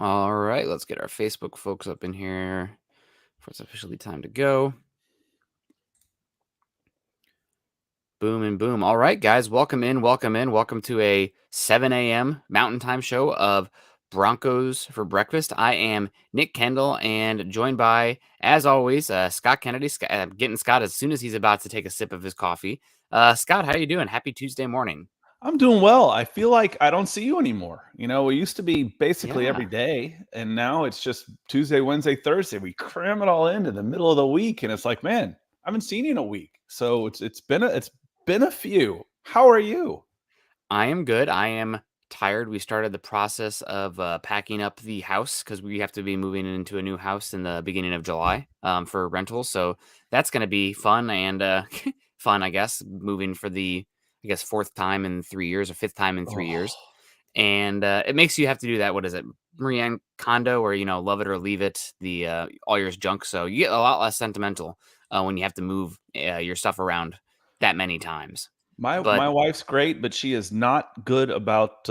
All right, let's get our Facebook folks up in here for it's officially time to go. Boom and boom. All right, guys, welcome in. Welcome to a 7 a.m. Mountain Time show of Broncos for Breakfast. I am Nick Kendell and joined by, as always, Scott Kennedy. Getting Scott as soon as he's about to take a sip of his coffee. Scott, how you doing? Happy Tuesday morning. I'm doing well. I feel like I don't see you anymore. We used to be basically Yeah. every day, and now it's just Tuesday, Wednesday, Thursday. We cram it all into the middle of the week, and it's like, man, I haven't seen you in a week. So it's been a few. How are you? I am good. I am tired. We started the process of packing up the house because we have to be moving into a new house in the beginning of July for rentals. So that's going to be fun and fun, I guess, moving for the, fourth time in 3 years or fifth time in 3 years. And it makes you have to do that. What is it? Marianne Kondo, or, love it or leave it, the all yours junk. So you get a lot less sentimental when you have to move your stuff around that many times. My But wife's great, but she is not good about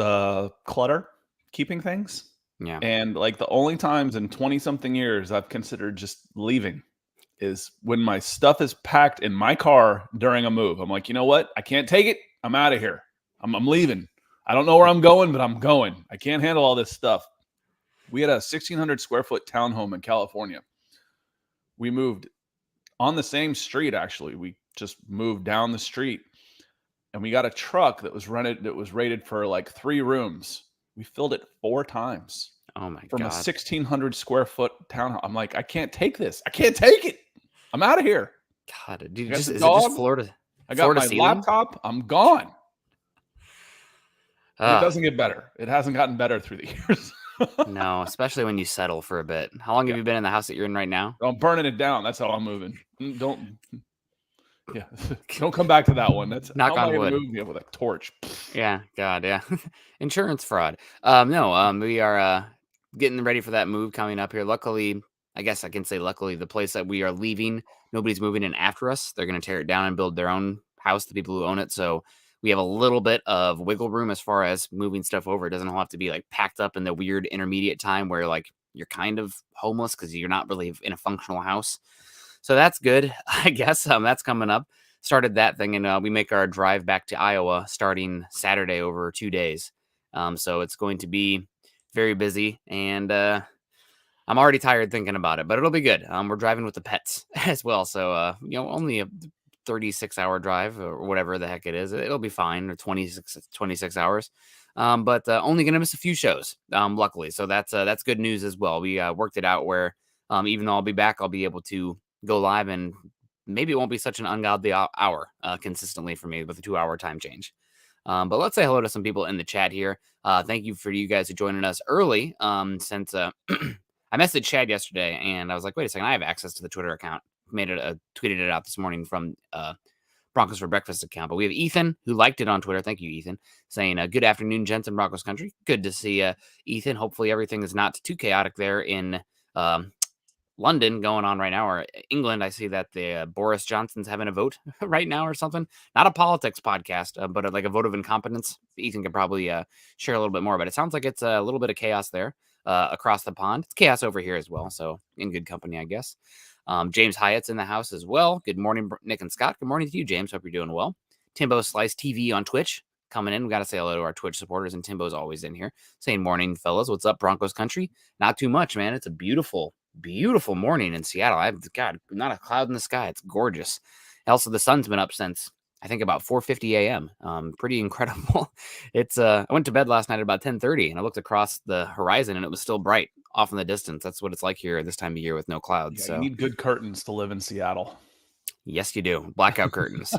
clutter, keeping things. yeah. And like the only times in 20 something years I've considered just leaving is when my stuff is packed in my car during a move. I'm like, you know what? I can't take it. I'm out of here. I'm leaving. I don't know where I'm going, but I'm going. I can't handle all this stuff. We had a 1,600 square foot townhome in California. We moved on the same street, actually. We just moved down the street. And we got a truck that was rated for like 3 rooms. We filled it 4 times. Oh my From God. a 1,600 square foot townhouse. I'm like, I can't take this. I can't take it. I'm out of here. God, dude, Is it it just Florida? I got my ceiling? laptop. I'm gone. It doesn't get better. It hasn't gotten better through the years. No, especially when you settle for a bit. How long have you been in the house that you're in right now? I'm burning it down. That's how I'm moving. Don't come back to that one. That's knock on wood. Move with a torch. Yeah, God, yeah. Insurance fraud. No, we are getting ready for that move coming up here. Luckily, I guess I can say luckily, the place that we are leaving, nobody's moving in after us. They're going to tear it down and build their own house, the people who own it. So we have a little bit of wiggle room as far as moving stuff over. It doesn't all have to be like packed up in the weird intermediate time where like you're kind of homeless because you're not really in a functional house. So that's good, I guess. That's coming up. Started that thing, and we make our drive back to Iowa starting Saturday over 2 days. So it's going to be very busy, and I'm already tired thinking about it, but it'll be good. We're driving with the pets as well, so only a 36-hour drive or whatever the heck it is. It'll be fine, or 26 hours. But only going to miss a few shows, luckily. So that's good news as well. We worked it out where even though I'll be back, I'll be able to go live, and maybe it won't be such an ungodly hour consistently for me with a 2-hour time change. But let's say hello to some people in the chat here. Thank you for you guys who joining us early. Since I messaged Chad yesterday, and I was like, wait a second, I have access to the Twitter account. Tweeted it out this morning from Broncos for Breakfast account. But we have Ethan, who liked it on Twitter. Thank you, Ethan, saying good afternoon, gents in Broncos country. Good to see Ethan. Hopefully everything is not too chaotic there in London going on right now, or England. I see that the Boris Johnson's having a vote right now or something. Not a politics podcast, but like a vote of incompetence. Ethan could probably share a little bit more, but it sounds like it's a little bit of chaos there across the pond. It's chaos over here as well, so in good company, I guess. James Hyatt's in the house as well. Good morning, Nick and Scott. Good morning to you, James. Hope you're doing well. Timbo Slice TV on Twitch coming in. We got to say hello to our Twitch supporters, and Timbo's always in here saying morning, fellas. What's up, Broncos country? Not too much, man. It's a beautiful morning in Seattle. God, not a cloud in the sky. It's gorgeous. Also, the sun's been up since I think about 4:50 a.m. Pretty incredible. It's I went to bed last night at about 10:30, and I looked across the horizon, and it was still bright off in the distance. That's what it's like here this time of year with no clouds. Yeah, so you need good curtains to live in Seattle. Yes, you do. Blackout curtains.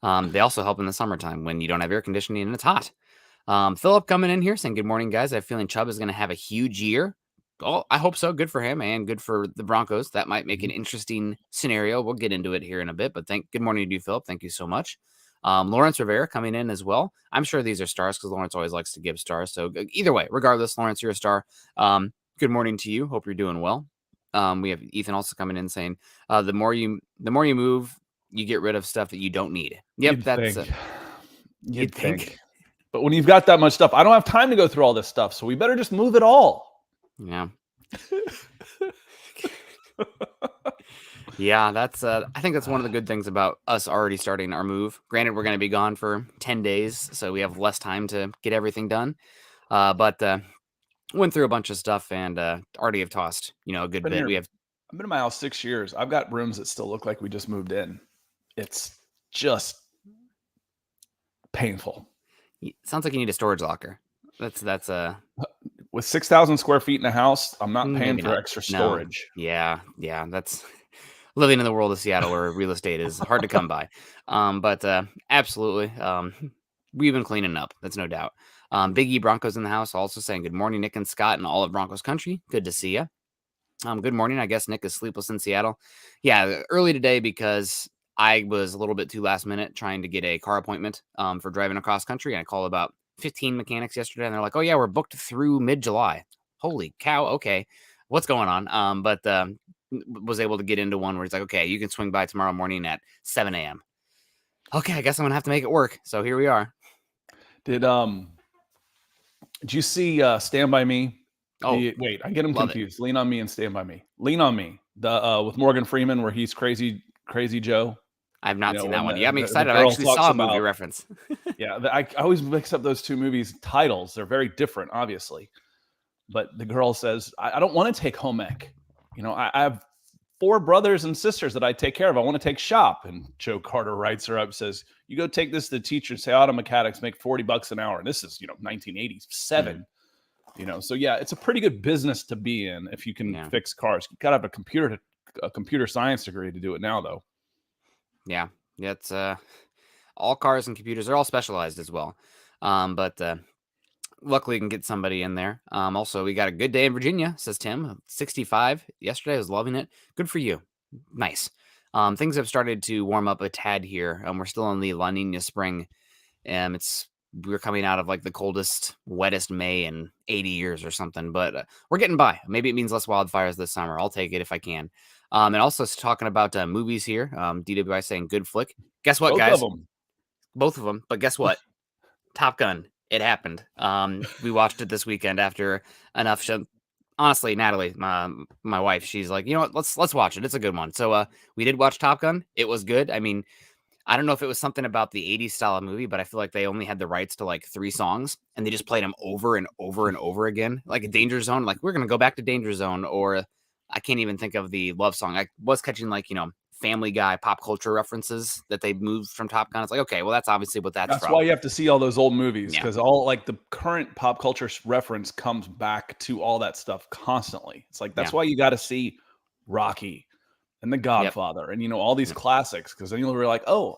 They also help in the summertime when you don't have air conditioning and it's hot. Philip coming in here saying, good morning, guys. I have a feeling Chubb is going to have a huge year. Oh, I hope so. Good for him and good for the Broncos. That might make an interesting scenario. We'll get into it here in a bit, but good morning to you, Philip. Thank you so much. Lawrence Rivera coming in as well. I'm sure these are stars because Lawrence always likes to give stars. So either way, regardless, Lawrence, you're a star. Good morning to you. Hope you're doing well. We have Ethan also coming in saying, the more you move, you get rid of stuff that you don't need. Yep, You'd think. But when you've got that much stuff, I don't have time to go through all this stuff. So we better just move it all. Yeah. Yeah, that's I think that's one of the good things about us already starting our move. Granted, we're going to be gone for 10 days, so we have less time to get everything done. But went through a bunch of stuff and already have tossed, a good Been bit. here. We have I've been in my house 6 years. I've got rooms that still look like we just moved in. It's just painful. sounds like you need a storage locker. That's With 6,000 square feet in a house, I'm not paying maybe for not. extra No. storage. Yeah, that's living in the world of Seattle where real estate is hard to come by. But absolutely, we've been cleaning up. That's no doubt. Big E Broncos in the house also saying good morning, Nick and Scott, and all of Broncos country. Good to see you. Good morning. I guess Nick is sleepless in Seattle. Yeah, early today because I was a little bit too last minute trying to get a car appointment for driving across country. And I called about 15 mechanics yesterday, and they're like, "Oh yeah, we're booked through mid-July." Holy cow! Okay, what's going on? But was able to get into one where it's like, "Okay, you can swing by tomorrow morning at 7 a.m." Okay, I guess I'm gonna have to make it work. So here we are. Did you see Stand By Me? Oh, Wait, I get them love it. confused. Lean on Me and Stand By Me. Lean on Me. The with Morgan Freeman where he's crazy Joe. I have not seen that When one. You got me the excited. I girl actually talks saw a movie about reference. yeah, I always mix up those two movies titles. They're very different, obviously. But the girl says, I don't want to take home ec. I have 4 brothers and sisters that I take care of. I want to take shop. And Joe Carter writes her up, says, you go take this to the teacher and say auto mechanics make $40 an hour. And this is, 1987. So yeah, it's a pretty good business to be in if you can fix cars. You got to have a computer science degree to do it now, though. Yeah, it's all cars and computers. They're all specialized as well. But luckily, you can get somebody in there. Also, we got a good day in Virginia, says Tim. 65 yesterday. I was loving it. Good for you. Nice. Things have started to warm up a tad here. We're still in the La Nina spring. We're coming out of like the coldest, wettest May in 80 years or something, but we're getting by. Maybe it means less wildfires this summer. I'll take it if I can. And also talking about movies here. DWI saying good flick. Guess what, Both guys? of them. Both of them. But guess what? Top Gun. It happened. We watched it this weekend after enough show. Honestly, Natalie, my wife, she's like, you know what? Let's watch it. It's a good one. So we did watch Top Gun. It was good. I mean, I don't know if it was something about the 80s style of movie, but I feel like they only had the rights to like 3 songs and they just played them over and over and over again. Like a Danger Zone, like we're going to go back to Danger Zone, or I can't even think of the love song. I was catching like, Family Guy pop culture references that they moved from Top Gun. It's like, okay, well, that's obviously what that's from. Why you have to see all those old movies, because all like the current pop culture reference comes back to all that stuff constantly. It's like, that's why you got to see Rocky and The Godfather and, all these classics, because then you'll be like, oh,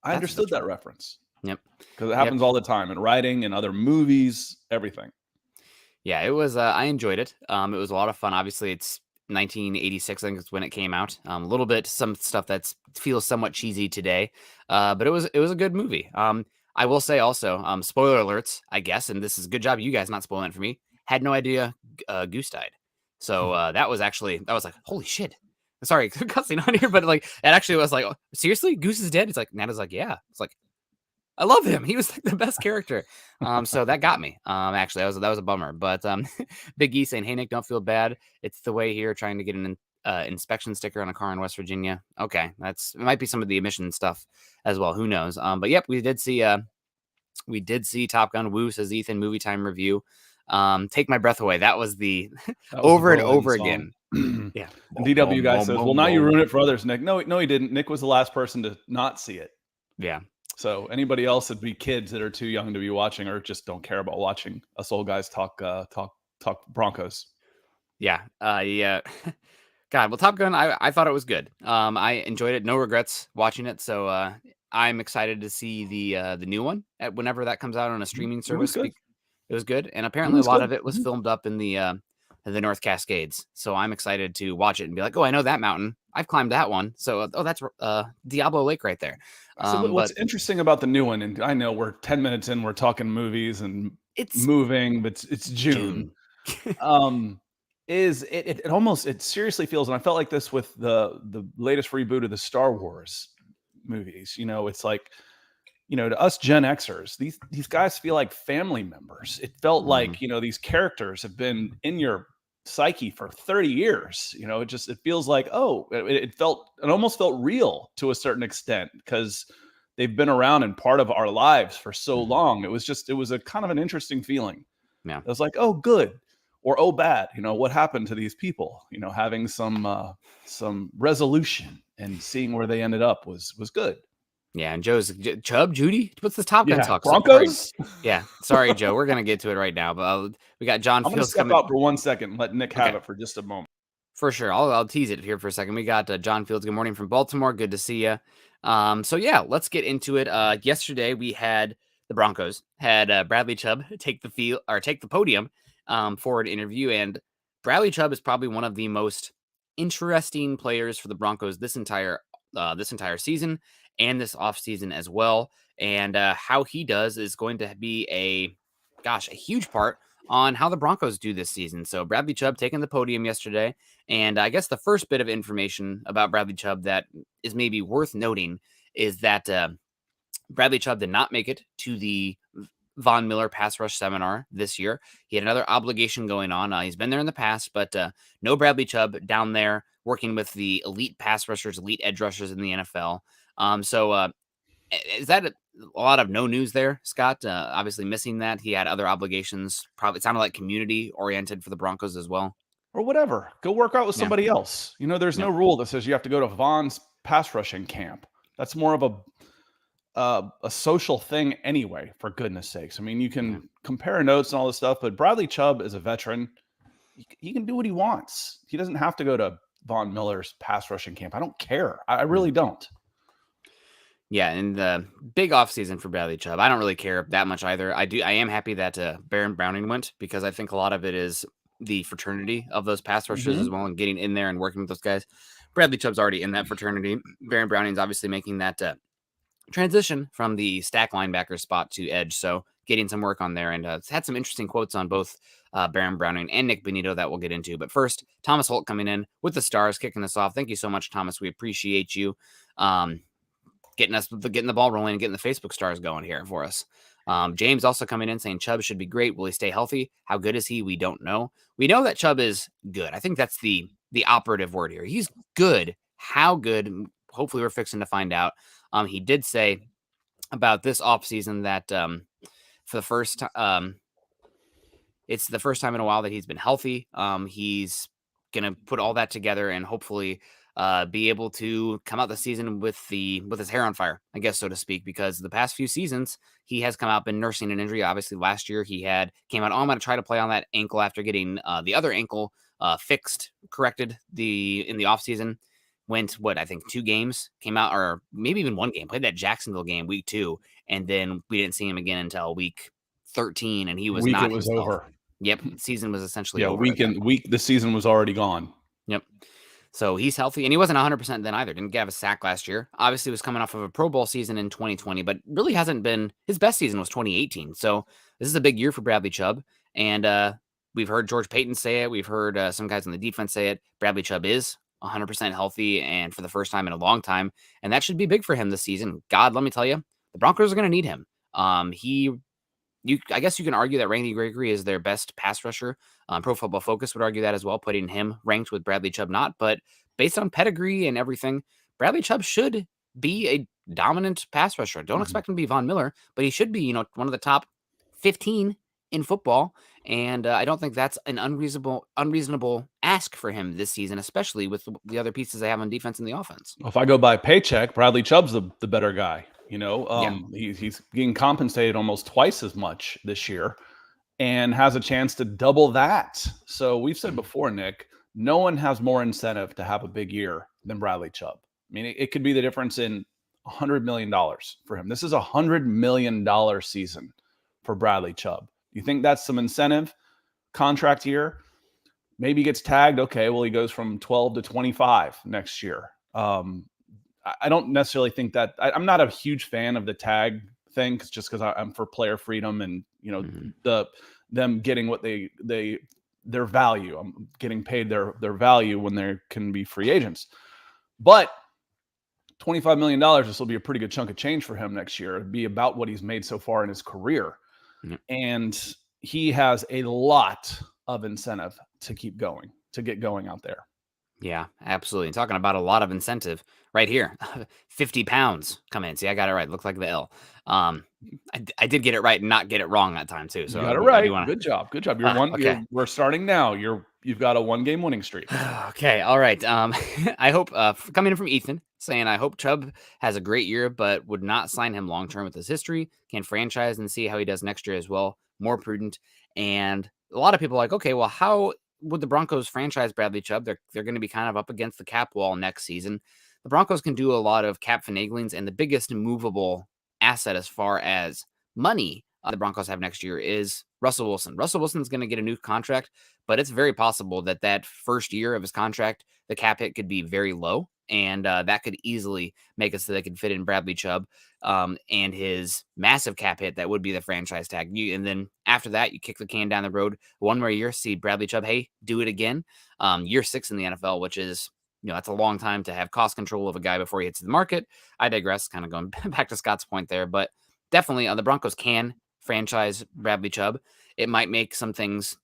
I understood that reference. Yep. Because it happens all the time in writing and other movies, everything. Yeah, it was, I enjoyed it. It was a lot of fun. Obviously, it's 1986, I think is when it came out. A little bit, some stuff that feels somewhat cheesy today. But it was a good movie. I will say also, spoiler alerts, I guess, and this is a good job you guys not spoiling it for me. Had no idea Goose died. So that was like, holy shit. Sorry, cussing on here, but like, it actually was like, seriously? Goose is dead? It's like, Nana's like, yeah. It's like, I love him. He was like the best character. So that got me. Actually, that was a bummer. But Big E saying, "Hey Nick, don't feel bad. It's the way here trying to get an inspection sticker on a car in West Virginia." Okay, it might be some of the emission stuff as well. Who knows? But yep, we did see Top Gun. Woo, says Ethan. Movie time review. Take my breath away. That was the over and over again. Yeah. And DW guy says, "Well, now you ruin it for others, Nick." No, he didn't. Nick was the last person to not see it. Yeah. So anybody else would be kids that are too young to be watching, or just don't care about watching us old guys talk Broncos. Yeah. Yeah. God, well, Top Gun, I thought it was good. I enjoyed it. No regrets watching it. So I'm excited to see the new one whenever that comes out on a streaming service. It was good. And apparently a lot of it was filmed up in the North Cascades. So I'm excited to watch it and be like, oh, I know that mountain. I've climbed that one. So, that's Diablo Lake right there. So what's interesting about the new one, and I know we're 10 minutes in, we're talking movies and it's moving, but it's June. Is it almost, it seriously feels, and I felt like this with the latest reboot of the Star Wars movies. It's like, to us Gen Xers, these guys feel like family members. It felt like, these characters have been in your psyche for 30 years. It feels like, it almost felt real to a certain extent because they've been around and part of our lives for so long. It was a kind of an interesting feeling. Yeah. It was like, oh, good or oh, bad. What happened to these people? Having some resolution and seeing where they ended up was good. Yeah, and Joe's Chubb, Jeudy. What's this Top Gun Yeah, talk? Broncos. Yeah, sorry, Joe. We're gonna get to it right now, but we got John I'm going to Fields step coming. out for 1 second. Let Nick have it for just a moment. For sure. I'll tease it here for a second. We got John Fields. Good morning from Baltimore. Good to see you. So yeah, let's get into it. Yesterday we had the Broncos had Bradley Chubb take the podium for an interview, and Bradley Chubb is probably one of the most interesting players for the Broncos this entire season and this offseason as well. And how he does is going to be a huge part on how the Broncos do this season. So Bradley Chubb taking the podium yesterday. And I guess the first bit of information about Bradley Chubb that is maybe worth noting is that Bradley Chubb did not make it to the Von Miller pass rush seminar this year. He had another obligation going on. He's been there in the past, but no Bradley Chubb down there working with the elite pass rushers, elite edge rushers in the NFL. So is that a lot of no news there, Scott? Obviously missing that. He had other obligations. Probably it sounded like community oriented for the Broncos as well. Or whatever. Go work out with somebody else. There's no rule that says you have to go to Von's pass rushing camp. That's more of a social thing anyway, for goodness sakes. I mean, you can compare notes and all this stuff, but Bradley Chubb is a veteran. He can do what he wants. He doesn't have to go to Von Miller's pass rushing camp. I don't care. I really don't. Yeah, and the big offseason for Bradley Chubb. I don't really care that much either. I am happy that Baron Browning went because I think a lot of it is the fraternity of those pass rushers as well and getting in there and working with those guys. Bradley Chubb's already in that fraternity. Baron Browning's obviously making that transition from the stack linebacker spot to edge. So getting some work on there and it's had some interesting quotes on both Baron Browning and Nick Bonito that we'll get into. But first, Thomas Holt coming in with the Stars, kicking us off. Thank you so much, Thomas. We appreciate you. Getting the ball rolling and getting the Facebook stars going here for us. James also coming in saying Chubb should be great. Will he stay healthy? How good is he? We don't know. We know that Chubb is good. I think that's the operative word here. He's good. How good? Hopefully we're fixing to find out. He did say about this offseason that for the first time, it's the first time in a while that he's been healthy. He's going to put all that together and hopefully be able to come out the season with his hair on fire, I guess, so to speak, because the past few seasons he has come out been nursing an injury. Obviously last year he came out, I'm going to try to play on that ankle after getting the other ankle corrected in the offseason. Went I think 2 games, came out, or maybe even 1 game, played that Jacksonville game week 2, and then we didn't see him again until week 13, and he was not. It was over. Yep, season was essentially over. The season was already gone. Yep. So he's healthy, and he wasn't 100% then either. Didn't have a sack last year. Obviously was coming off of a Pro Bowl season in 2020, but really hasn't been. His best season was 2018. So this is a big year for Bradley Chubb, and we've heard George Payton say it. We've heard some guys on the defense say it. Bradley Chubb is 100% healthy and for the first time in a long time, and that should be big for him this season. God, let me tell you, the Broncos are going to need him. I guess you can argue that Randy Gregory is their best pass rusher. Pro Football Focus would argue that as well, putting him ranked with Bradley Chubb not. But based on pedigree and everything, Bradley Chubb should be a dominant pass rusher. Don't expect him to be Von Miller, but he should be, one of the top 15 in football. And I don't think that's an unreasonable ask for him this season, especially with the other pieces they have on defense and the offense. If I go by paycheck, Bradley Chubb's the better guy. He's getting compensated almost twice as much this year and has a chance to double that. So we've said before, Nick, no one has more incentive to have a big year than Bradley Chubb. I mean, it could be the difference in $100 million for him. This is a $100 million season for Bradley Chubb. You think that's some incentive? Contract year, maybe he gets tagged. Okay, well, he goes from 12 to 25 next year. I don't necessarily think that I'm not a huge fan of the tag thing just because I'm for player freedom and them getting what their value. I'm getting paid their value when they can be free agents. But $25 million, this will be a pretty good chunk of change for him next year. It'd be about what he's made so far in his career. And he has a lot of incentive to keep going, to get going out there. Yeah, absolutely. And talking about a lot of incentive right here, 50 pounds come in. See, I got it right. Looked like the L. I did get it right and not get it wrong that time too. You So got it I do right. want to. Good job. Good job. Okay. We're starting now. You've got a 1-game winning streak. Okay. All right. I hope coming in from Ethan saying I hope Chubb has a great year, but would not sign him long term with his history. Can franchise and see how he does next year as well. More prudent. And a lot of people are like, okay, well, how would the Broncos franchise Bradley Chubb? They're going to be kind of up against the cap wall next season. The Broncos can do a lot of cap finaglings, and the biggest movable asset as far as money the Broncos have next year is Russell Wilson. Russell Wilson's going to get a new contract, but it's very possible that first year of his contract, the cap hit could be very low, and that could easily make it so they could fit in Bradley Chubb and his massive cap hit that would be the franchise tag. And then after that, you kick the can down the road one more year, see Bradley Chubb, hey, do it again. Year 6 in the NFL, which is, that's a long time to have cost control of a guy before he hits the market. I digress, kind of going back to Scott's point there, but definitely the Broncos can franchise Bradley Chubb. It might make some things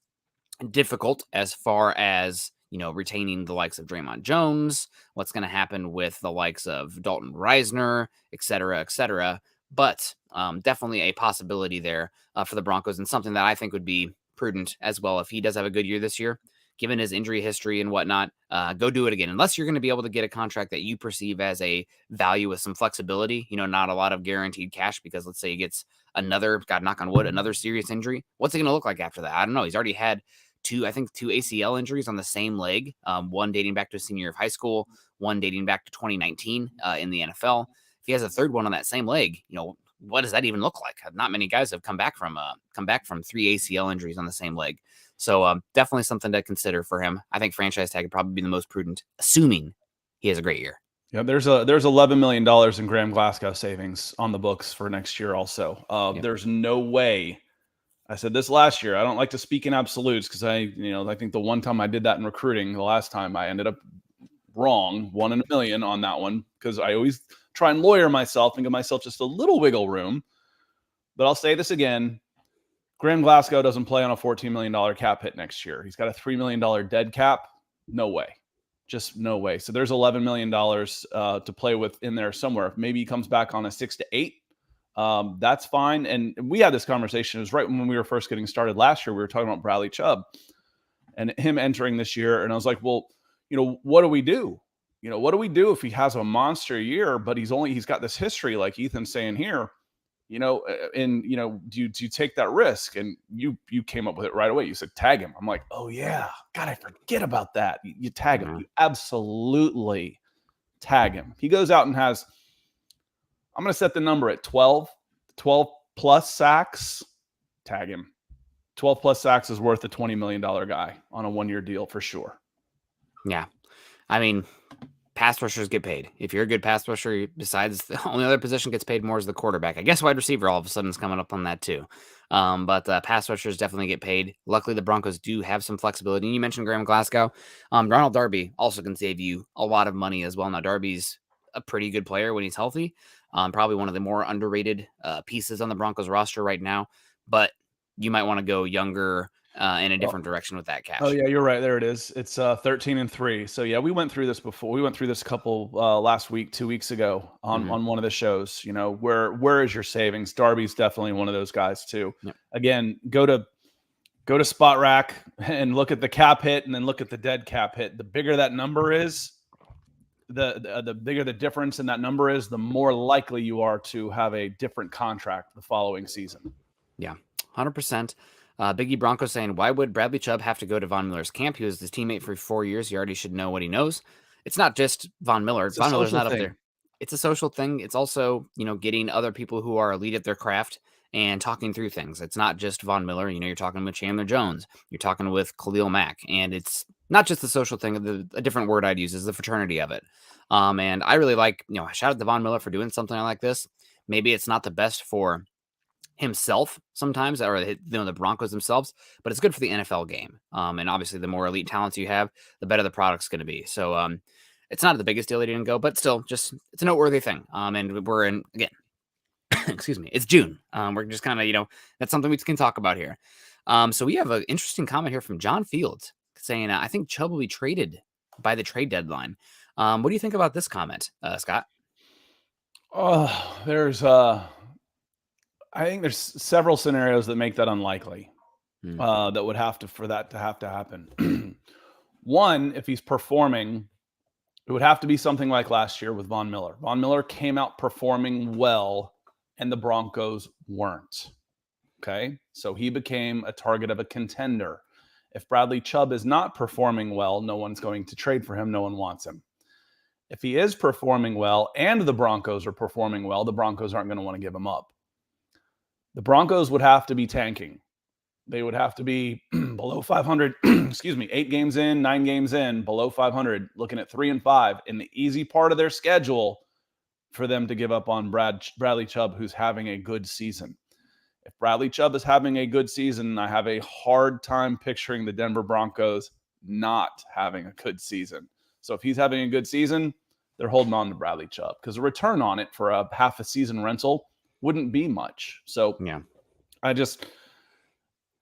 difficult as far as, retaining the likes of Draymond Jones, what's going to happen with the likes of Dalton Reisner, et cetera, et cetera. But definitely a possibility there for the Broncos, and something that I think would be prudent as well. If he does have a good year this year, given his injury history and whatnot, go do it again. Unless you're going to be able to get a contract that you perceive as a value with some flexibility, not a lot of guaranteed cash, because let's say he gets another, God knock on wood, another serious injury. What's it going to look like after that? I don't know. He's already had two ACL injuries on the same leg, one dating back to his senior year of high school, one dating back to 2019 in the NFL. If he has a third one on that same leg, what does that even look like? Not many guys have come back from 3 ACL injuries on the same leg. So definitely something to consider for him. I think franchise tag would probably be the most prudent, assuming he has a great year. Yeah, there's $11 million in Graham Glasgow savings on the books for next year also. Yep. There's no way. I said this last year. I don't like to speak in absolutes because I think the one time I did that in recruiting, the last time I ended up wrong, 1 in a million on that one, because I always try and lawyer myself and give myself just a little wiggle room. But I'll say this again. Graham Glasgow doesn't play on a $14 million cap hit next year. He's got a $3 million dead cap. No way. Just no way. So there's $11 million to play with in there somewhere. Maybe he comes back on a 6 to 8. That's fine. And we had this conversation. It was right when we were first getting started last year. We were talking about Bradley Chubb and him entering this year. And I was like, well, what do we do? What do we do if he has a monster year, but he's got this history, like Ethan's saying here, do you take that risk? And you came up with it right away. You said, tag him. I'm like, oh yeah. God, I forget about that. You tag him. You absolutely tag him. He goes out and has, I'm going to set the number at 12 plus sacks. Tag him. 12 plus sacks is worth a $20 million guy on a 1-year deal for sure. Yeah. I mean, pass rushers get paid. If you're a good pass rusher, besides the only other position gets paid more is the quarterback. I guess wide receiver all of a sudden is coming up on that too. But pass rushers definitely get paid. Luckily, the Broncos do have some flexibility. And you mentioned Graham Glasgow. Ronald Darby also can save you a lot of money as well. Now, Darby's a pretty good player when he's healthy. Probably one of the more underrated pieces on the Broncos roster right now. But you might want to go younger in a different direction with that cash. Oh yeah, you're right. There it is. It's 13-3. So yeah, we went through this before. We went through this a couple last week, 2 weeks ago on one of the shows. Where is your savings? Darby's definitely one of those guys too. Yep. Again, go to Spot Rack and look at the cap hit, and then look at the dead cap hit. The bigger that number is, the bigger the difference in that number is, the more likely you are to have a different contract the following season. Yeah, 100%. Biggie Bronco saying, why would Bradley Chubb have to go to Von Miller's camp? He was his teammate for 4 years. He already should know what he knows. It's not just Von Miller. Von Miller's not up there. It's a social thing. It's also, getting other people who are elite at their craft and talking through things. It's not just Von Miller. You're talking with Chandler Jones. You're talking with Khalil Mack. And it's not just the social thing. A different word I'd use is the fraternity of it. And I really like, shout out to Von Miller for doing something like this. Maybe it's not the best for himself sometimes, or the Broncos themselves, but it's good for the NFL game. And obviously the more elite talents you have, the better the product's going to be. So it's not the biggest deal that he didn't go, but still it's a noteworthy thing. And we're in, again, excuse me, it's June. We're just kind of, that's something we can talk about here. So we have an interesting comment here from John Fields saying, I think Chubb will be traded by the trade deadline. What do you think about this comment, Scott? Oh, I think there's several scenarios that make that unlikely. Hmm. That would have to for that to have to happen. One, if he's performing, it would have to be something like last year with Von Miller. Von Miller came out performing well, and the Broncos weren't. Okay, so he became a target of a contender. If Bradley Chubb is not performing well, no one's going to trade for him. No one wants him. If he is performing well and the Broncos are performing well, the Broncos aren't going to want to give him up. The Broncos would have to be tanking. They would have to be below 500, 8 games in, 9 games in, below 500, looking at 3-5 in the easy part of their schedule for them to give up on Bradley Chubb, who's having a good season. If Bradley Chubb is having a good season, I have a hard time picturing the Denver Broncos not having a good season. So if he's having a good season, they're holding on to Bradley Chubb because the return on it for a half a season rental wouldn't be much. So Yeah.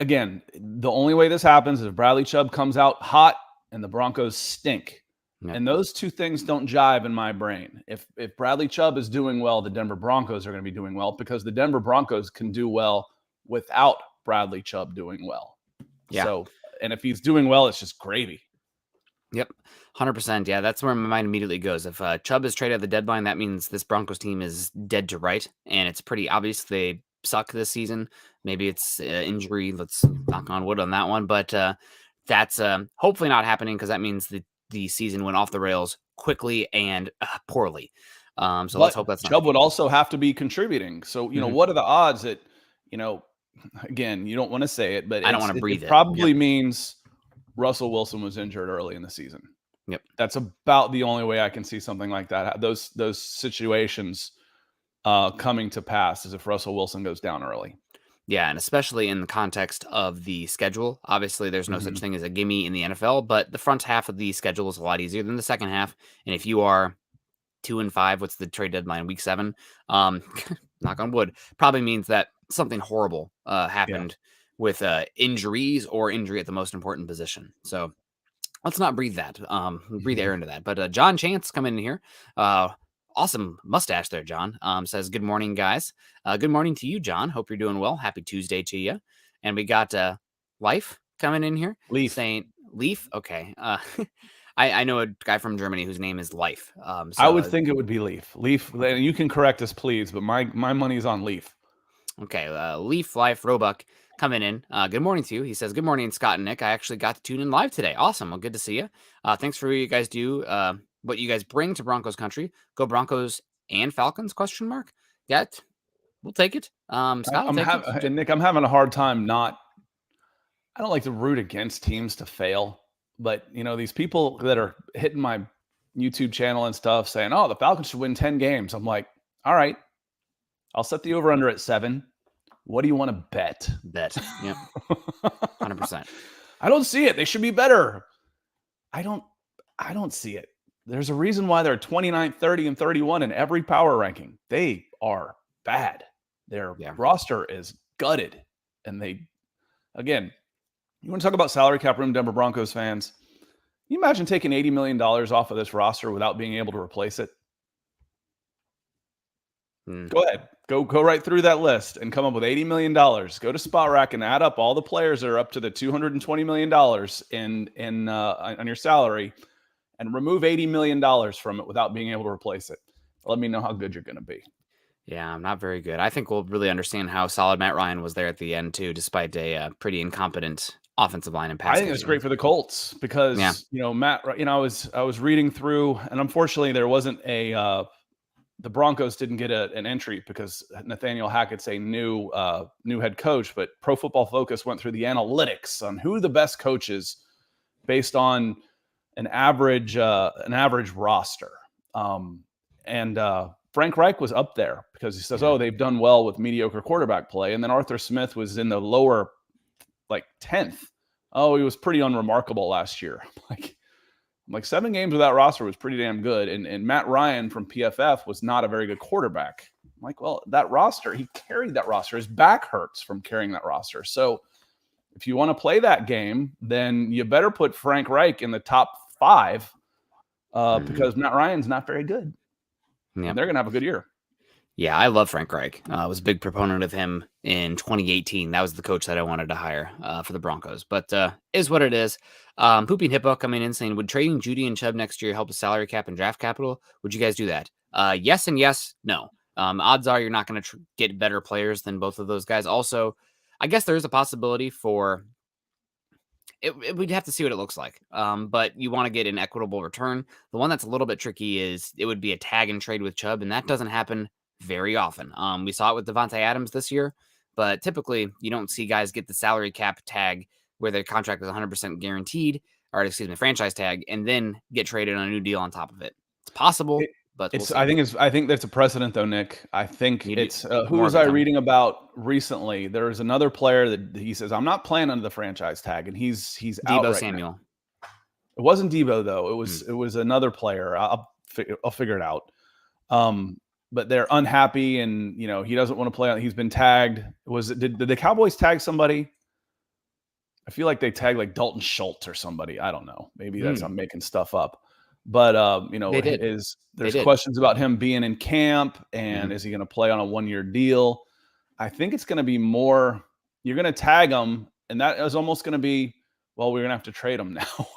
Again, the only way this happens is if Bradley Chubb comes out hot and the Broncos stink. Yeah. And those two things don't jive in my brain. If Bradley Chubb is doing well, the Denver Broncos are going to be doing well because the Denver Broncos can do well without Bradley Chubb doing well. Yeah. So, and if he's doing well, it's just gravy. Yep. 100%. Yeah, that's where my mind immediately goes. If Chubb is traded at the deadline, that means this Broncos team is dead to right. And it's pretty obvious they suck this season. Maybe it's injury. Let's knock on wood on that one. But that's hopefully not happening because that means the season went off the rails quickly and poorly. So let's hope that's not. Chubb would also have to be contributing. So, what are the odds that, again, you don't want to say it, but I don't want to breathe it. It probably means Russell Wilson was injured early in the season. Yep. That's about the only way I can see something like that. Those situations coming to pass is if Russell Wilson goes down early. Yeah, and especially in the context of the schedule. Obviously, there's no such thing as a gimme in the NFL, but the front half of the schedule is a lot easier than the second half. And if you are 2-5, what's the trade deadline? Week 7. Knock on wood. Probably means that something horrible happened with injuries or injury at the most important position. So let's not breathe that. Breathe air into that. But John Chance coming in here. Awesome mustache there, John. Says, good morning, guys. Good morning to you, John. Hope you're doing well. Happy Tuesday to you. And we got Life coming in here. Leaf. Saying, Leaf? Okay. I know a guy from Germany whose name is Life. So, I would think it would be Leaf. Leaf, you can correct us, please, but my money's on Leaf. Okay, Leaf, Life, Roebuck coming in. Good morning to you. He says, good morning, Scott and Nick. I actually got to tune in live today. Awesome. Well, good to see you. Thanks for what you guys do. What you guys bring to Broncos country. Go Broncos and Falcons, ? Yeah, we'll take it. Scott, and Nick, I'm having a hard time I don't like to root against teams to fail, but these people that are hitting my YouTube channel and stuff saying, oh, the Falcons should win 10 games. I'm like, all right, I'll set the over under at 7. What do you want to bet? Bet. Yep. 100%. I don't see it. They should be better. I don't see it. There's a reason why they're 29, 30, and 31 in every power ranking. They are bad. Their roster is gutted. And again, you want to talk about salary cap room, Denver Broncos fans? Can you imagine taking $80 million off of this roster without being able to replace it? Go ahead. Go right through that list and come up with $80 million. Go to Spot Rack and add up all the players that are up to the $220 million on your salary and remove $80 million from it without being able to replace it. Let me know how good you're going to be. Yeah, I'm not very good. I think we'll really understand how solid Matt Ryan was there at the end too, despite a pretty incompetent offensive line and pass. I think it's great for the Colts because Matt. I was reading through, and unfortunately there wasn't the Broncos didn't get an entry because Nathaniel Hackett's a new head coach, but Pro Football Focus went through the analytics on who the best coaches based on an average roster. And Frank Reich was up there because he says, they've done well with mediocre quarterback play. And then Arthur Smith was in the lower 10th. Oh, he was pretty unremarkable last year. Like 7 games with that roster was pretty damn good. And Matt Ryan from PFF was not a very good quarterback. I'm like, well, that roster, he carried that roster. His back hurts from carrying that roster. So If you want to play that game, then you better put Frank Reich in the top 5 because Matt Ryan's not very good. Yep. And they're going to have a good year. Yeah, I love Frank Reich. I was a big proponent of him in 2018. That was the coach that I wanted to hire for the Broncos. But is what it is. Pooping Hippo coming in saying, would trading Jeudy and Chubb next year help with salary cap and draft capital? Would you guys do that? Yes and yes, no. Odds are you're not going to get better players than both of those guys. Also, I guess there is a possibility for we'd have to see what it looks like. But you want to get an equitable return. The one that's a little bit tricky is it would be a tag and trade with Chubb, and that doesn't happen very often. We saw it with Devontae Adams this year, but typically you don't see guys get the salary cap tag where their contract is 100% guaranteed, or excuse me, franchise tag, and then get traded on a new deal on top of it. It's possible, but I think that's a precedent though, Nick. I think who was I reading about recently? There's another player that he says, I'm not playing under the franchise tag, and he's out Deebo right Samuel. now. It wasn't Deebo though. It was another player. I'll figure it out. But they're unhappy, and he doesn't want to play. He's been tagged. Did the Cowboys tag somebody? I feel like they tagged like Dalton Schultz or somebody. I don't know. Maybe I'm making stuff up. But there's questions about him being in camp, and is he going to play on a 1-year deal? I think it's going to be more. You're going to tag him, and that is almost going to be, well, we're going to have to trade him now.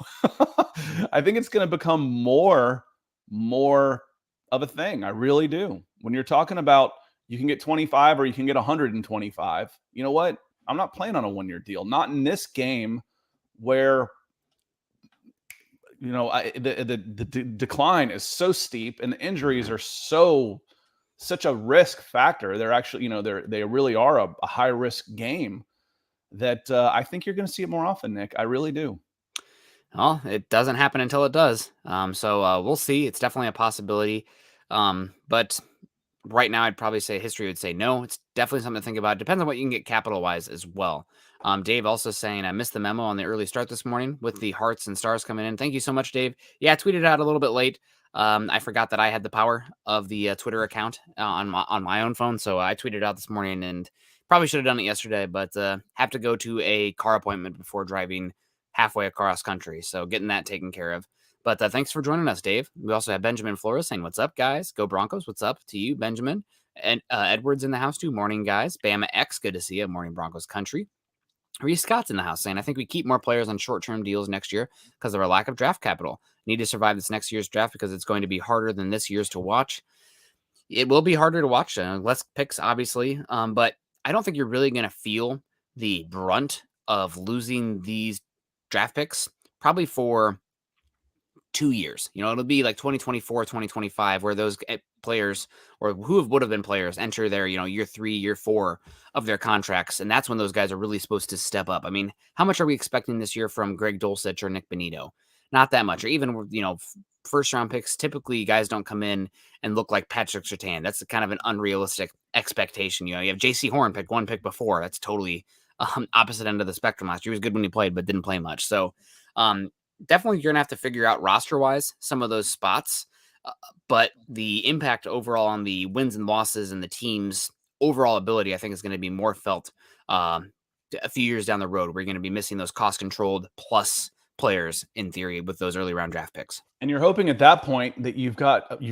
I think it's going to become more of a thing. I really do. When you're talking about you can get 25 or you can get 125, you know what? I'm not playing on a 1-year deal. Not in this game where, the decline is so steep and the injuries are such a risk factor. They're actually, they really are a high risk game that I think you're going to see it more often, Nick. I really do. Well, it doesn't happen until it does. So we'll see. It's definitely a possibility. But right now, I'd probably say history would say no. It's definitely something to think about. Depends on what you can get capital-wise as well. Dave also saying, I missed the memo on the early start this morning with the hearts and stars coming in. Thank you so much, Dave. Yeah, I tweeted out a little bit late. I forgot that I had the power of the Twitter account on my own phone, so I tweeted out this morning and probably should have done it yesterday, but have to go to a car appointment before driving halfway across country, so getting that taken care of. But thanks for joining us, Dave. We also have Benjamin Flores saying, what's up, guys? Go Broncos. What's up to you, Benjamin? And Edwards in the house, too. Morning, guys. Bama X, good to see you. Morning, Broncos country. Reese Scott's in the house saying, I think we keep more players on short-term deals next year because of our lack of draft capital. Need to survive this next year's draft because it's going to be harder than this year's to watch. It will be harder to watch. Less picks, obviously. But I don't think you're really going to feel the brunt of losing these draft picks probably for 2 years. It'll be like 2024, 2025, where those players or who would have been players enter their, year 3, year 4 of their contracts. And that's when those guys are really supposed to step up. I mean, how much are we expecting this year from Greg Dulcich or Nick Bonito? Not that much. Or even, first round picks, typically guys don't come in and look like Patrick Surtain. That's kind of an unrealistic expectation. You have JC Horn pick 1 pick before. That's totally opposite end of the spectrum last year. He was good when he played, but didn't play much. So, definitely you're going to have to figure out roster-wise some of those spots, but the impact overall on the wins and losses and the team's overall ability, I think, is going to be more felt a few years down the road. We're going to be missing those cost-controlled plus players, in theory, with those early round draft picks. And you're hoping at that point that you've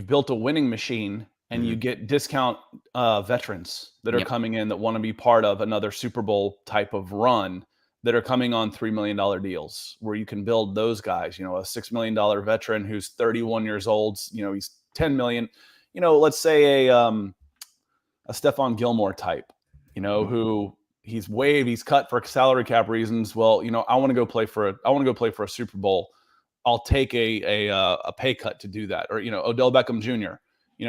built a winning machine and you get discount veterans that are coming in that want to be part of another Super Bowl type of run, that are coming on $3 million deals where you can build those guys, a $6 million veteran who's 31 years old, he's 10 million, let's say a Stephon Gilmore type, who he's cut for salary cap reasons. Well, I want to go play for a Super Bowl. I'll take a pay cut to do that. Or, Odell Beckham Jr.,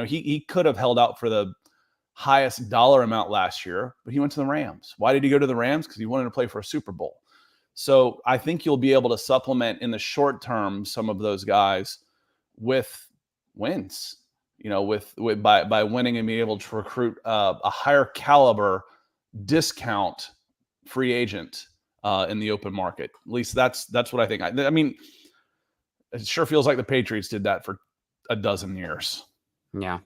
he could have held out for the highest dollar amount last year, but he went to the Rams. Why did he go to the Rams? Because he wanted to play for a Super Bowl. So I think you'll be able to supplement in the short term some of those guys with wins, by winning and being able to recruit a higher caliber discount free agent in the open market. At least that's what I think. I mean, it sure feels like the Patriots did that for a dozen years. Yeah.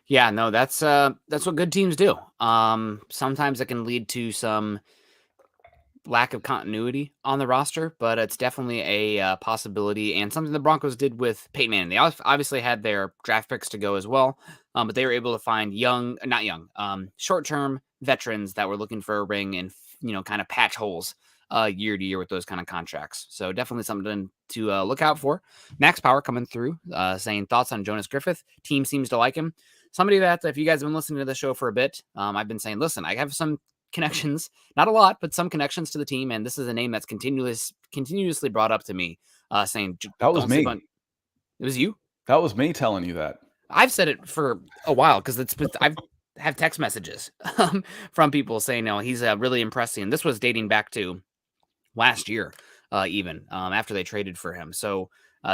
Yeah, no, that's what good teams do. Sometimes it can lead to some lack of continuity on the roster, but it's definitely a possibility and something the Broncos did with Peyton Manning. They obviously had their draft picks to go as well, but they were able to find short-term veterans that were looking for a ring and kind of patch holes year to year with those kind of contracts. So definitely something to look out for. Max Power coming through, saying thoughts on Jonas Griffith. Team seems to like him. Somebody that, if you guys have been listening to the show for a bit, I've been saying, listen, I have some connections, not a lot, but some connections to the team, and this is a name that's continuously brought up to me, saying, That was "Don't sleep me. on." It was you. That was me telling you that. I've said it for a while because I've have text messages from people saying, "No, he's really impressive." And this was dating back to last year, even after they traded for him. So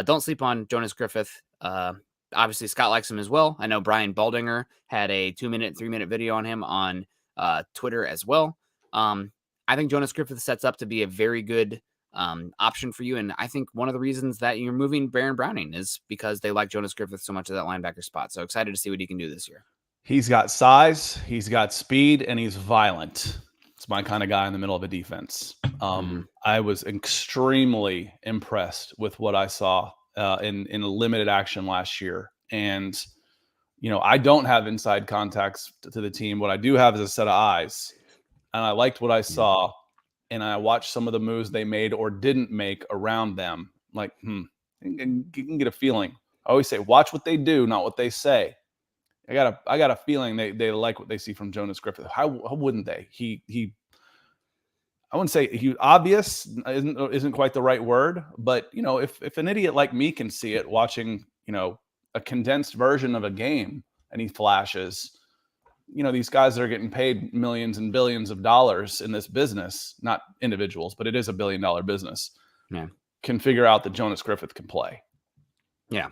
don't sleep on Jonas Griffith. Obviously, Scott likes him as well. I know Brian Baldinger had a 2-minute, 3-minute video on him on Twitter as well. I think Jonas Griffith sets up to be a very good option for you. And I think one of the reasons that you're moving Baron Browning is because they like Jonas Griffith so much at that linebacker spot. So excited to see what he can do this year. He's got size, he's got speed, and he's violent. It's my kind of guy in the middle of a defense. I was extremely impressed with what I saw in limited action last year. And, I don't have inside contacts to the team. What I do have is a set of eyes. And I liked what I saw. And I watched some of the moves they made or didn't make around them. Like, and you can get a feeling. I always say, watch what they do, not what they say. I got a feeling they like what they see from Jonas Griffith. How wouldn't they? I wouldn't say he obvious isn't quite the right word, but if an idiot like me can see it watching, a condensed version of a game and he flashes, these guys that are getting paid millions and billions of dollars in this business, not individuals, but it is $1 billion business. Yeah. Can figure out that Jonas Griffith can play. Yeah.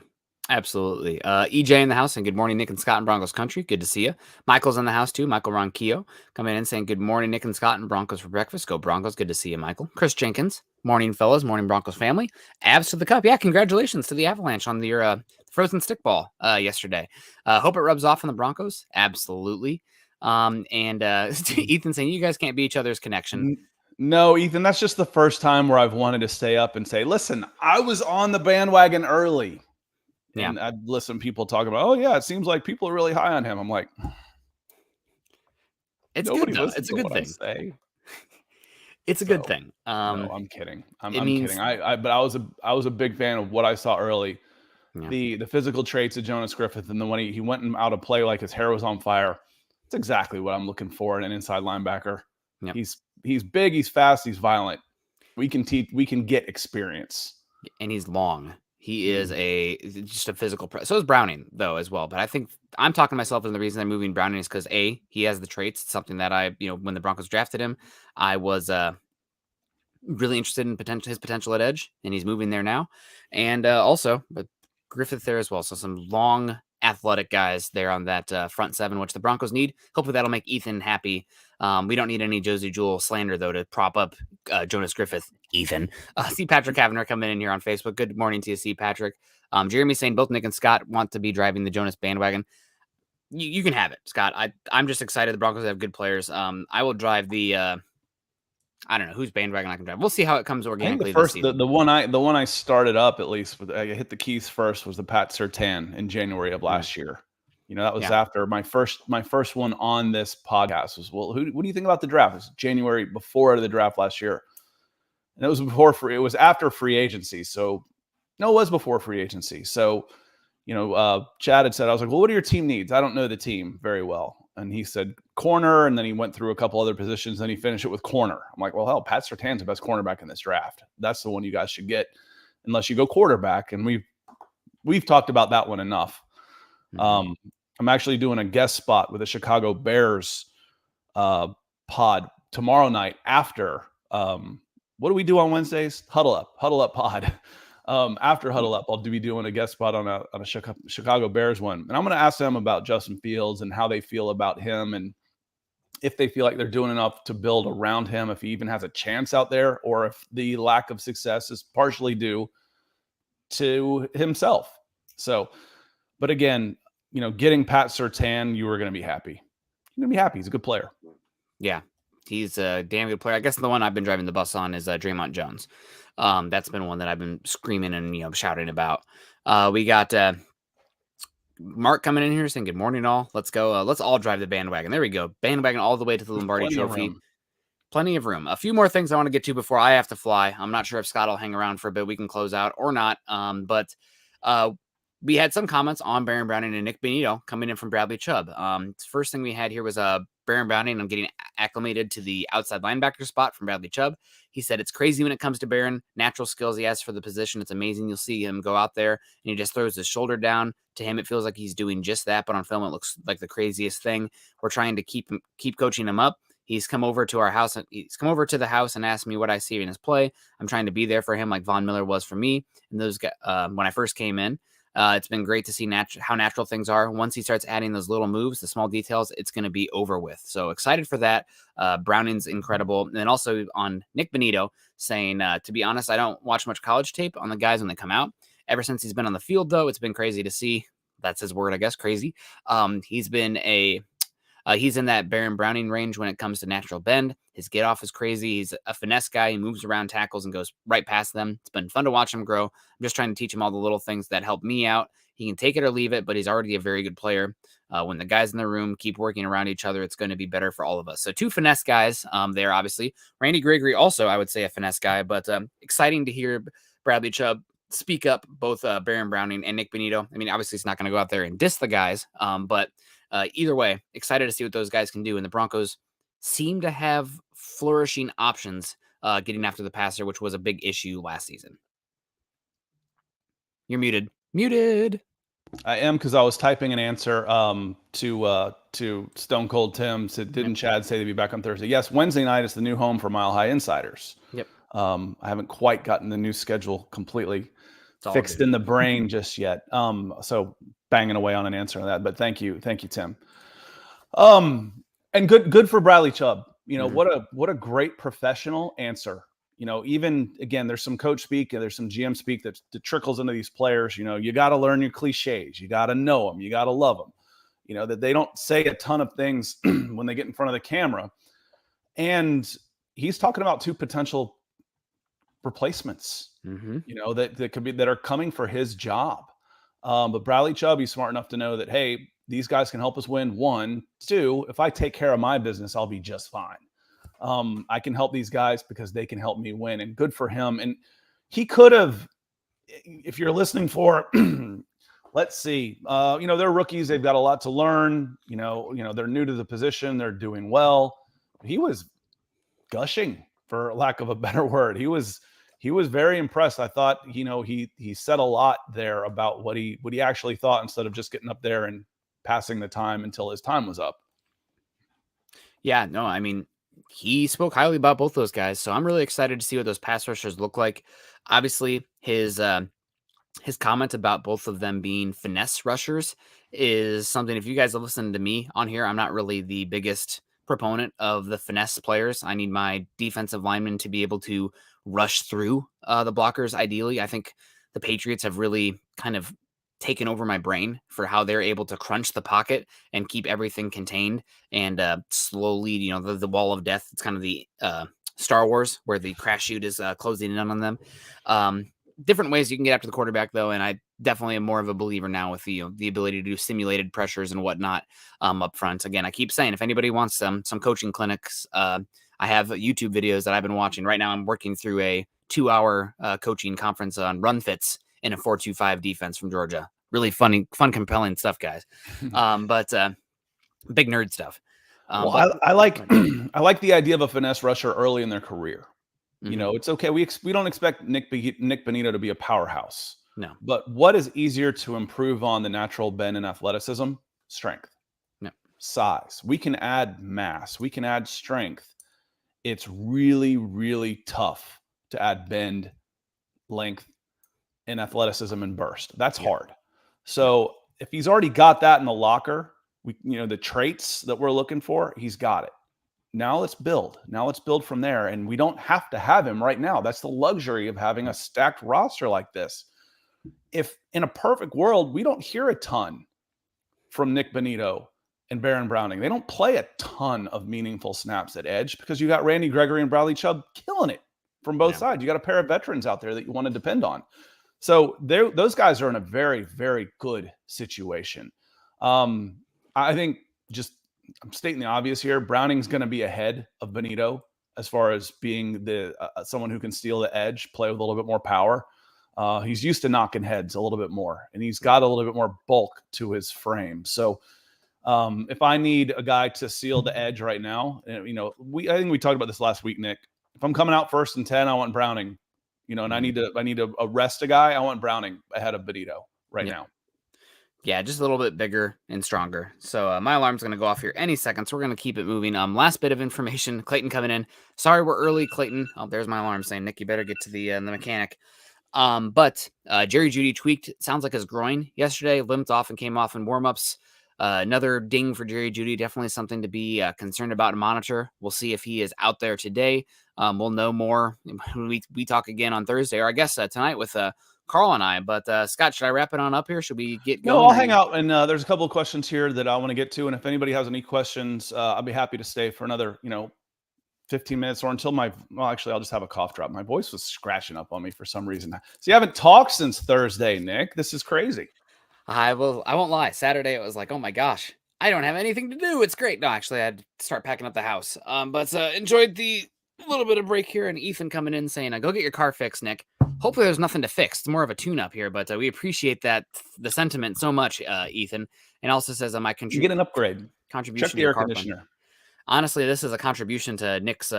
Absolutely. EJ in the house, and good morning, Nick and Scott in Broncos country. Good to see you. Michael's in the house too. Michael Ronquillo coming in saying, good morning, Nick and Scott in Broncos for breakfast. Go Broncos. Good to see you, Michael. Chris Jenkins. Morning, fellas. Morning, Broncos family. Avs to the cup. Yeah, congratulations to the Avalanche on your frozen stick ball yesterday. Hope it rubs off on the Broncos. Absolutely. And Ethan saying, you guys can't be each other's connection. No, Ethan, that's just the first time where I've wanted to stay up and say, listen, I was on the bandwagon early. Yeah. And I'd listen to people talk about, oh, yeah, it seems like people are really high on him. I'm like, it's good, though. It's a good thing. It's a good thing. No, I'm kidding. I'm kidding. But I was a big fan of what I saw early. Yeah. The physical traits of Jonas Griffith, and then when he went out of play like his hair was on fire. It's exactly what I'm looking for in an inside linebacker. Yep. He's big, he's fast, he's violent. We can get experience. And he's long. He is just a physical so is Browning, though, as well. But I think I'm talking to myself, and the reason I'm moving Browning is because he has the traits. It's something that when the Broncos drafted him, I was really interested in his potential at edge, and he's moving there now. And also, but Griffith there as well. So some long, athletic guys there on that front seven, which the Broncos need. Hopefully that'll make Ethan happy. We don't need any Josie Jewell slander, though, to prop up Jonas Griffith. Ethan. See Patrick Kavanagh coming in here on Facebook. Good morning to you, see Patrick. Jeremy saying both Nick and Scott want to be driving the Jonas bandwagon. You can have it, Scott. I'm just excited. The Broncos have good players. I will drive the I don't know whose bandwagon I can drive. We'll see how it comes organically. The one I started up, at least I hit the keys first, was the Pat Surtain in January of last year. That was after my first one on this podcast was, well, what do you think about the draft? It was January before the draft last year. And it was after free agency. So no, it was before free agency. So, Chad had said, I was like, well, what do your team needs? I don't know the team very well. And he said corner. And then he went through a couple other positions. Then he finished it with corner. I'm like, well, hell, Pat Surtain's the best cornerback in this draft. That's the one you guys should get unless you go quarterback. And we've talked about that one enough. Mm-hmm. I'm actually doing a guest spot with the Chicago Bears pod tomorrow night after what do we do on Wednesdays? Huddle Up Pod. After Huddle Up, I'll be doing a guest spot on a Chicago Bears one. And I'm going to ask them about Justin Fields and how they feel about him and if they feel like they're doing enough to build around him, if he even has a chance out there, or if the lack of success is partially due to himself. So, but again, getting Pat Surtain, you were going to be happy. You're going to be happy. He's a good player. Yeah. He's a damn good player. I guess the one I've been driving the bus on is Draymond Jones. That's been one that I've been screaming and shouting about. We got Mark coming in here saying good morning, all. Let's go. Let's all drive the bandwagon. There we go. Bandwagon all the way to the Lombardi Trophy. Plenty of room. A few more things I want to get to before I have to fly. I'm not sure if Scott will hang around for a bit. We can close out or not. But we had some comments on Baron Browning and Nick Bonito coming in from Bradley Chubb. First thing we had here was Baron Browning. I'm getting acclimated to the outside linebacker spot from Bradley Chubb. He said it's crazy when it comes to Baron. Natural skills he has for the position. It's amazing. You'll see him go out there and he just throws his shoulder down. To him, it feels like he's doing just that, but on film, it looks like the craziest thing. We're trying to keep coaching him up. He's come over to our house. He's come over to the house and asked me what I see in his play. I'm trying to be there for him like Von Miller was for me. And those guys, when I first came in, it's been great to see how natural things are. Once he starts adding those little moves, the small details, it's going to be over with. So excited for that. Browning's incredible. And then also on Nick Bonito saying, to be honest, I don't watch much college tape on the guys when they come out. Ever since he's been on the field, though, it's been crazy to see. That's his word, I guess, crazy. He's been he's in that Baron Browning range when it comes to natural bend. His get off is crazy. He's a finesse guy. He moves around tackles and goes right past them. It's been fun to watch him grow. I'm just trying to teach him all the little things that help me out. He can take it or leave it, but he's already a very good player. When the guys in the room keep working around each other, it's going to be better for all of us. So 2 finesse guys there, obviously. Randy Gregory also, I would say, a finesse guy, but exciting to hear Bradley Chubb speak up, both Baron Browning and Nick Bonito. I mean, obviously, it's not going to go out there and diss the guys, but either way, excited to see what those guys can do. And the Broncos seem to have flourishing options getting after the passer, which was a big issue last season. You're muted. Muted. I am, because I was typing an answer to Stone Cold Tim. Said, didn't Chad say they'd be back on Thursday? Yes, Wednesday night is the new home for Mile High Insiders. Yep. I haven't quite gotten the new schedule completely fixed in the brain just yet. So banging away on an answer on that. But thank you, Tim. And good for Bradley Chubb. What a great professional answer. Even again, there's some coach speak and there's some GM speak that trickles into these players. You got to learn your cliches. You got to know them. You got to love them. That they don't say a ton of things when they get in front of the camera. And he's talking about 2 potential replacements, that could be, that are coming for his job. But Bradley Chubb, he's smart enough to know that, hey, these guys can help us win. 1, 2, if I take care of my business, I'll be just fine. I can help these guys because they can help me win, and good for him. And he could have, if you're listening for, let's see, they're rookies. They've got a lot to learn. They're new to the position. They're doing well. He was gushing, for lack of a better word. He was very impressed. I thought, he said a lot there about what he actually thought, instead of just getting up there and passing the time until his time was up. Yeah, no, I mean, he spoke highly about both those guys. So I'm really excited to see what those pass rushers look like. Obviously, his comment about both of them being finesse rushers is something, if you guys have listened to me on here, I'm not really the biggest proponent of the finesse players. I need my defensive linemen to be able to rush through the blockers. Ideally, I think the Patriots have really kind of taken over my brain for how they're able to crunch the pocket and keep everything contained and slowly, the wall of death. It's kind of the Star Wars where the crash chute is closing in on them. Different ways you can get after the quarterback, though, and I definitely am more of a believer now with the ability to do simulated pressures and whatnot up front. Again, I keep saying, if anybody wants some coaching clinics, I have YouTube videos that I've been watching. Right now I'm working through a 2-hour coaching conference on run fits in a 4-2-5 defense from Georgia. Really fun, compelling stuff, guys. But big nerd stuff. I like I like the idea of a finesse rusher early in their career. It's okay. We don't expect Nick Bonito to be a powerhouse. No. But what is easier to improve on the natural bend and athleticism? Strength. No. Size. We can add mass. We can add strength. It's really, really tough to add bend, length, and athleticism and burst. That's hard. So if he's already got that in the locker, the traits that we're looking for, he's got it. Now let's build. From there. And we don't have to have him right now. That's the luxury of having a stacked roster like this. If in a perfect world, we don't hear a ton from Nick Bonito and Baron Browning. They don't play a ton of meaningful snaps at edge because you got Randy Gregory and Bradley Chubb killing it from both sides. You got a pair of veterans out there that you want to depend on. So those guys are in a very, very good situation. I think I'm stating the obvious here. Browning's going to be ahead of Benito as far as being the someone who can steal the edge, play with a little bit more power. He's used to knocking heads a little bit more, and he's got a little bit more bulk to his frame. So if I need a guy to seal the edge right now, I think we talked about this last week, Nick. If I'm coming out 1st and 10, I want Browning. And I need to arrest a guy. I want Browning ahead of Benito right now. Yeah, just a little bit bigger and stronger. So my alarm's going to go off here any second, so we're going to keep it moving. Last bit of information, Clayton coming in. Sorry, we're early, Clayton. Oh, there's my alarm saying, Nick, you better get to the mechanic. But Jerry Jeudy tweaked, sounds like his groin yesterday, limped off and came off in warmups. Another ding for Jerry Jeudy, definitely something to be concerned about and monitor. We'll see if he is out there today. We'll know more when we talk again on Thursday, or I guess tonight with Carl and I. But Scott, should I wrap it on up here? Should we get going? No, I'll hang out. And there's a couple of questions here that I want to get to. And if anybody has any questions, I'll be happy to stay for another, 15 minutes or until actually, I'll just have a cough drop. My voice was scratching up on me for some reason. So you haven't talked since Thursday, Nick. This is crazy. I won't lie. Saturday, it was like, oh my gosh, I don't have anything to do. It's great. No, actually, I had to start packing up the house. But enjoyed the little bit of break here, and Ethan coming in saying, go get your car fixed, Nick. Hopefully there's nothing to fix. It's more of a tune-up here, but we appreciate the sentiment so much, Ethan. And also says, my you get an upgrade. Contribution Check the air conditioner. Fund. Honestly, this is a contribution to Nick's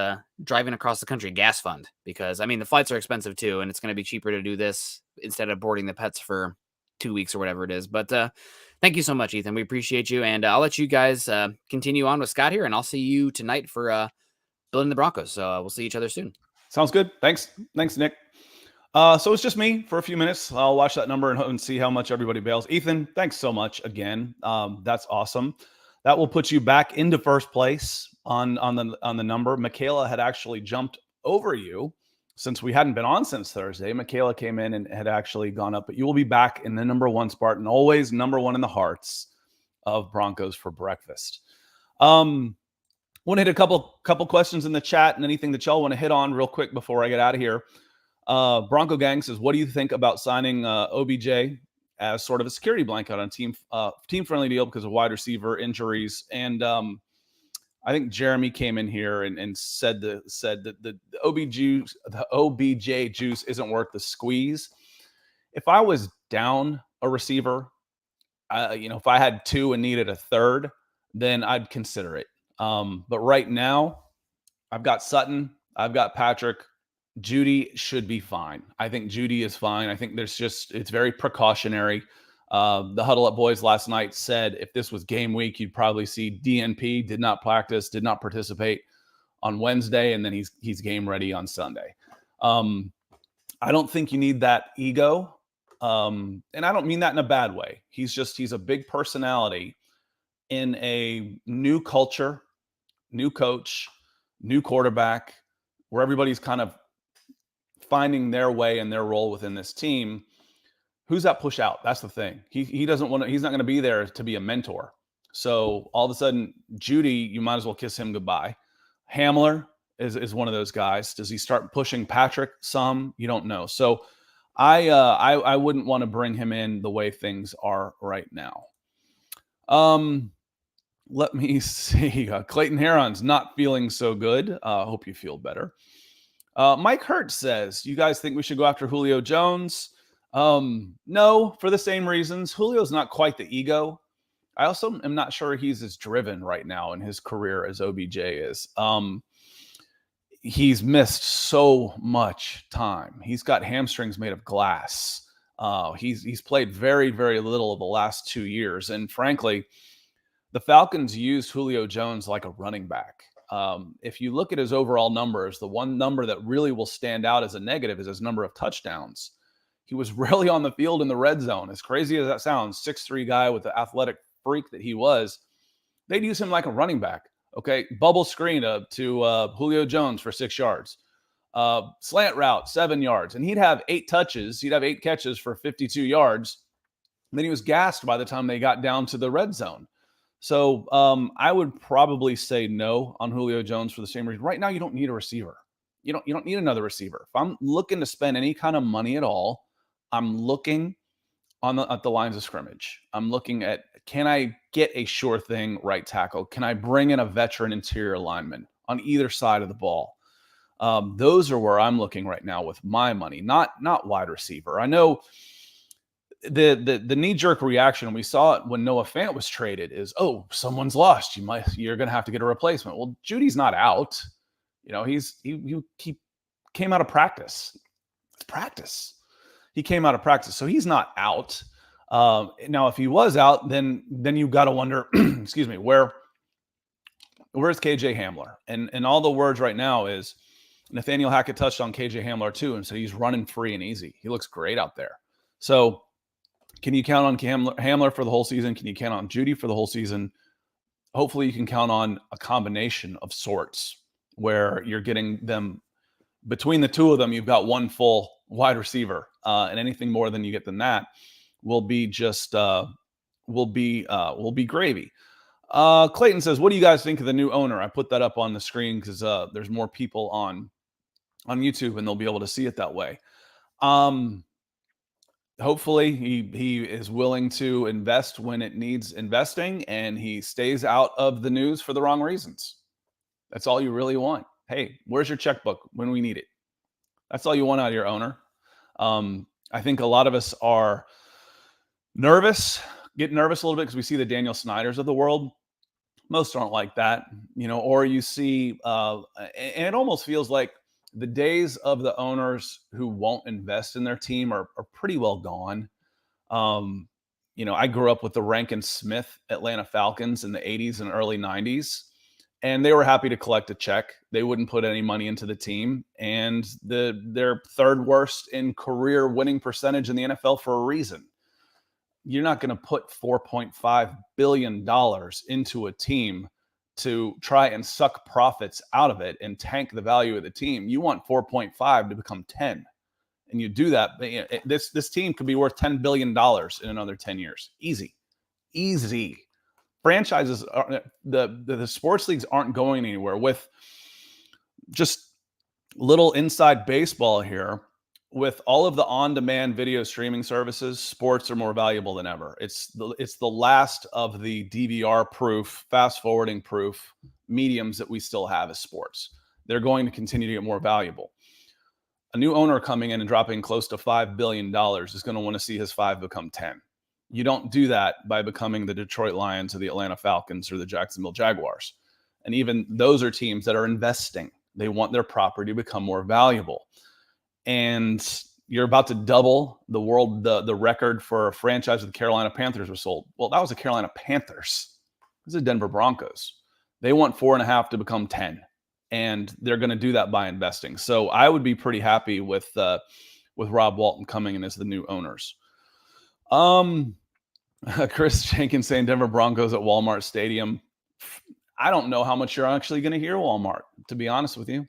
driving across the country gas fund, because, the flights are expensive too, and it's going to be cheaper to do this instead of boarding the pets for 2 weeks or whatever it is. But thank you so much, Ethan. We appreciate you, and I'll let you guys continue on with Scott here, and I'll see you tonight for building the Broncos. So we'll see each other soon. Sounds good. Thanks, Nick. So it's just me for a few minutes. I'll watch that number and see how much everybody bails. Ethan, thanks so much again. That's awesome. That will put you back into first place on the number. Michaela had actually jumped over you since we hadn't been on since Thursday. Michaela came in and had actually gone up, but you will be back in the number one spot and always number one in the hearts of Broncos for breakfast. Want to hit a couple questions in the chat and anything that y'all want to hit on real quick before I get out of here. Bronco Gang says, what do you think about signing OBJ as sort of a security blanket on a team-friendly deal because of wide receiver injuries? And I think Jeremy came in here and said that the OBJ juice isn't worth the squeeze. If I was down a receiver, if I had two and needed a third, then I'd consider it. But right now, I've got Sutton, I've got Patrick. Jeudy should be fine. I think Jeudy is fine. I think it's very precautionary. The Huddle Up boys last night said if this was game week, you'd probably see DNP did not practice, did not participate on Wednesday, and then he's game ready on Sunday. I don't think you need that ego. And I don't mean that in a bad way. He's a big personality in a new culture, new coach, new quarterback, where everybody's kind of finding their way and their role within this team. Who's that push out? That's the thing. He doesn't want to, he's not going to be there to be a mentor. So all of a sudden, Jeudy, you might as well kiss him goodbye. Hamler is one of those guys. Does he start pushing Patrick some? You don't know. So I wouldn't want to bring him in the way things are right now. Let me see. Clayton Heron's not feeling so good. Hope you feel better. Mike Hurt says, you guys think we should go after Julio Jones? No, for the same reasons. Julio's not quite the ego. I also am not sure he's as driven right now in his career as OBJ is. He's missed so much time. He's got hamstrings made of glass. He's played very, very little of the last 2 years. And frankly, the Falcons used Julio Jones like a running back. If you look at his overall numbers, the one number that really will stand out as a negative is his number of touchdowns. He was rarely on the field in the red zone. As crazy as that sounds, 6'3" guy with the athletic freak that he was, they'd use him like a running back. Okay, bubble screen to Julio Jones for 6 yards. Slant route, 7 yards. And he'd have 8 touches. He'd have 8 catches for 52 yards. And then he was gassed by the time they got down to the red zone. So I would probably say no on Julio Jones for the same reason. Right now, you don't need a receiver. You don't need another receiver. If I'm looking to spend any kind of money at all, I'm looking at the lines of scrimmage. I'm looking at, can I get a sure thing right tackle? Can I bring in a veteran interior lineman on either side of the ball? Those are where I'm looking right now with my money, not wide receiver. I know the knee jerk reaction, and we saw it when Noah Fant was traded, is, oh, someone's lost. You're going to have to get a replacement. Well, Judy's not out. He came out of practice. It's practice. He came out of practice, so he's not out. Now, if he was out, then you got to wonder, excuse me, where's KJ Hamler? And all the words right now is Nathaniel Hackett touched on KJ Hamler too, and so he's running free and easy. He looks great out there. So can you count on Hamler for the whole season? Can you count on Jeudy for the whole season? Hopefully you can count on a combination of sorts where you're getting them between the two of them. You've got one full wide receiver, and anything more than you get than that will be just will be gravy. Clayton says, what do you guys think of the new owner? I put that up on the screen because there's more people on YouTube and they'll be able to see it that way. Hopefully he is willing to invest when it needs investing, and he stays out of the news for the wrong reasons. That's all you really want. Hey, where's your checkbook when we need it? That's all you want out of your owner. I think a lot of us are get nervous a little bit because we see the Daniel Snyders of the world. Most aren't like that, or you see, and it almost feels like the days of the owners who won't invest in their team are pretty well gone. I grew up with the Rankin Smith Atlanta Falcons in the 80s and early 90s, and they were happy to collect a check. They wouldn't put any money into the team, and they're third worst in career winning percentage in the NFL for a reason. You're not going to put $4.5 billion into a team to try and suck profits out of it and tank the value of the team. You want 4.5 to become 10. And you do that. This team could be worth $10 billion in another 10 years. Easy. Franchises, the sports leagues aren't going anywhere. With just little inside baseball here, with all of the on-demand video streaming services, sports are more valuable than ever. It's the last of the DVR-proof, fast-forwarding proof mediums that we still have as sports. They're going to continue to get more valuable. A new owner coming in and dropping close to $5 billion is going to want to see his 5 become 10. You don't do that by becoming the Detroit Lions or the Atlanta Falcons or the Jacksonville Jaguars. And even those are teams that are investing. They want their property to become more valuable. And you're about to double the record for a franchise that the Carolina Panthers were sold. Well, that was the Carolina Panthers. This is the Denver Broncos. They want 4.5 to become 10, and they're going to do that by investing. So I would be pretty happy with Rob Walton coming in as the new owners. Chris Jenkins saying Denver Broncos at Walmart Stadium. I don't know how much you're actually going to hear Walmart, to be honest with you.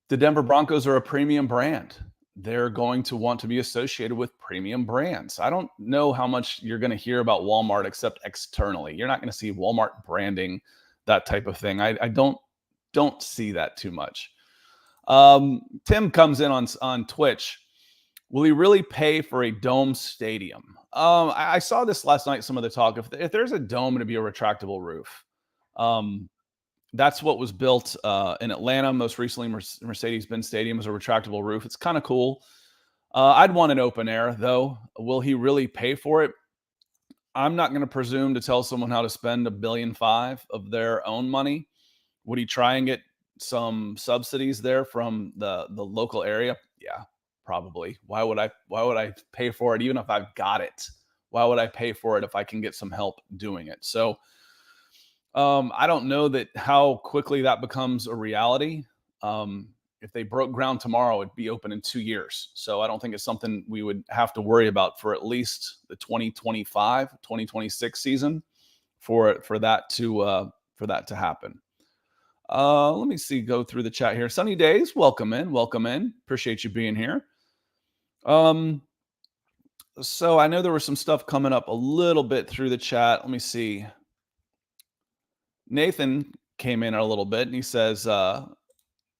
The Denver Broncos are a premium brand. They're going to want to be associated with premium brands. I don't know how much you're going to hear about Walmart except externally. You're not going to see Walmart branding, that type of thing. I don't see that too much. Tim comes in on Twitch. Will he really pay for a dome stadium? I saw this last night, some of the talk. If there's a dome, it'd be a retractable roof. That's what was built in Atlanta. Most recently, Mercedes-Benz Stadium is a retractable roof. It's kind of cool. I'd want an open air, though. Will he really pay for it? I'm not going to presume to tell someone how to spend $1.5 billion of their own money. Would he try and get some subsidies there from the local area? Yeah, probably. Why would I pay for it even if I've got it? Why would I pay for it if I can get some help doing it? So I don't know that how quickly that becomes a reality. If they broke ground tomorrow, it'd be open in 2 years. So I don't think it's something we would have to worry about for at least the 2025, 2026 season for that to happen. Let me see, go through the chat here. Sunny Days, welcome in. Appreciate you being here. So I know there was some stuff coming up a little bit through the chat. Let me see. Nathan came in a little bit and he says,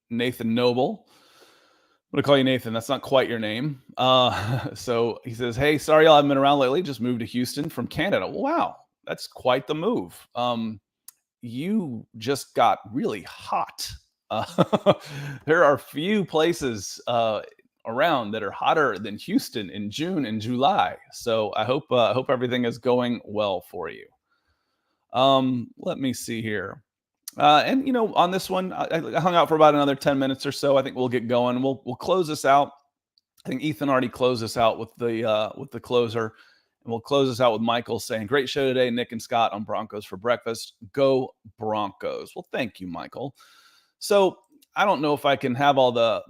Nathan Noble. I'm going to call you Nathan. That's not quite your name. So he says, hey, sorry y'all haven't been around lately. Just moved to Houston from Canada. Wow, that's quite the move. You just got really hot. There are few places around that are hotter than Houston in June and July. So I hope everything is going well for you. Let me see here. And on this one, I hung out for about another 10 minutes or so. I think we'll get going. We'll close this out. I think Ethan already closed us out with the closer. And we'll close this out with Michael saying, great show today, Nick and Scott on Broncos for breakfast. Go Broncos. Well, thank you, Michael. So I don't know if I can have all the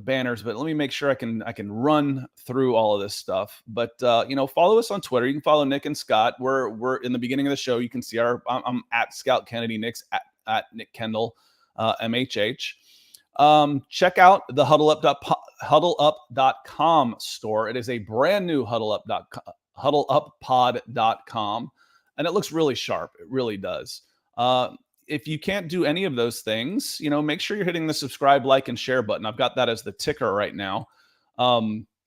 banners, but let me make sure I can run through all of this stuff. But follow us on Twitter. You can follow Nick and Scott. We're in the beginning of the show. You can see I'm at Scout Kennedy, Nick's at Nick Kendell, MHH. Check out the huddleup.com store. It is a brand new huddleuppod.com, and it looks really sharp. It really does. If you can't do any of those things, make sure you're hitting the subscribe, like, and share button. I've got that as the ticker right now.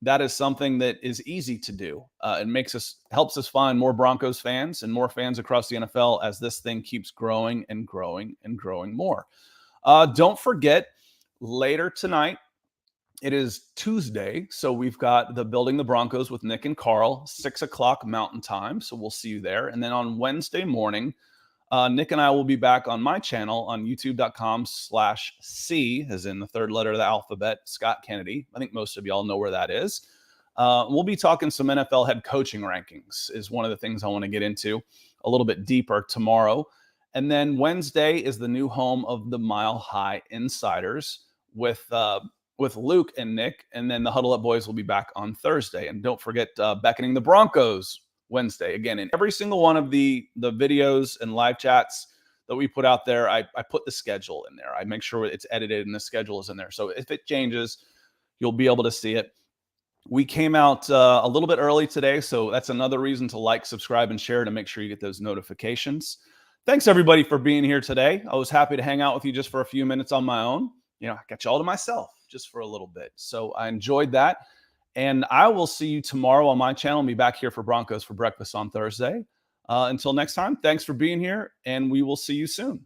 That is something that is easy to do. It helps us find more Broncos fans and more fans across the NFL as this thing keeps growing and growing and growing more. Don't forget, later tonight, it is Tuesday, so we've got the Building the Broncos with Nick and Carl, 6 o'clock Mountain Time, so we'll see you there. And then on Wednesday morning, Nick and I will be back on my channel on youtube.com/C, as in the third letter of the alphabet, Scott Kennedy. I think most of y'all know where that is. We'll be talking some NFL head coaching rankings is one of the things I want to get into a little bit deeper tomorrow. And then Wednesday is the new home of the Mile High Insiders with Luke and Nick. And then the Huddle Up Boys will be back on Thursday. And don't forget Beckoning the Broncos Wednesday. Again, in every single one of the videos and live chats that we put out there, I put the schedule in there. I make sure it's edited and the schedule is in there. So if it changes, you'll be able to see it. We came out a little bit early today, so that's another reason to like, subscribe, and share to make sure you get those notifications. Thanks, everybody, for being here today. I was happy to hang out with you just for a few minutes on my own. I got you all to myself just for a little bit. So I enjoyed that. And I will see you tomorrow on my channel and be back here for Broncos for breakfast on Thursday. Until next time, thanks for being here, and we will see you soon.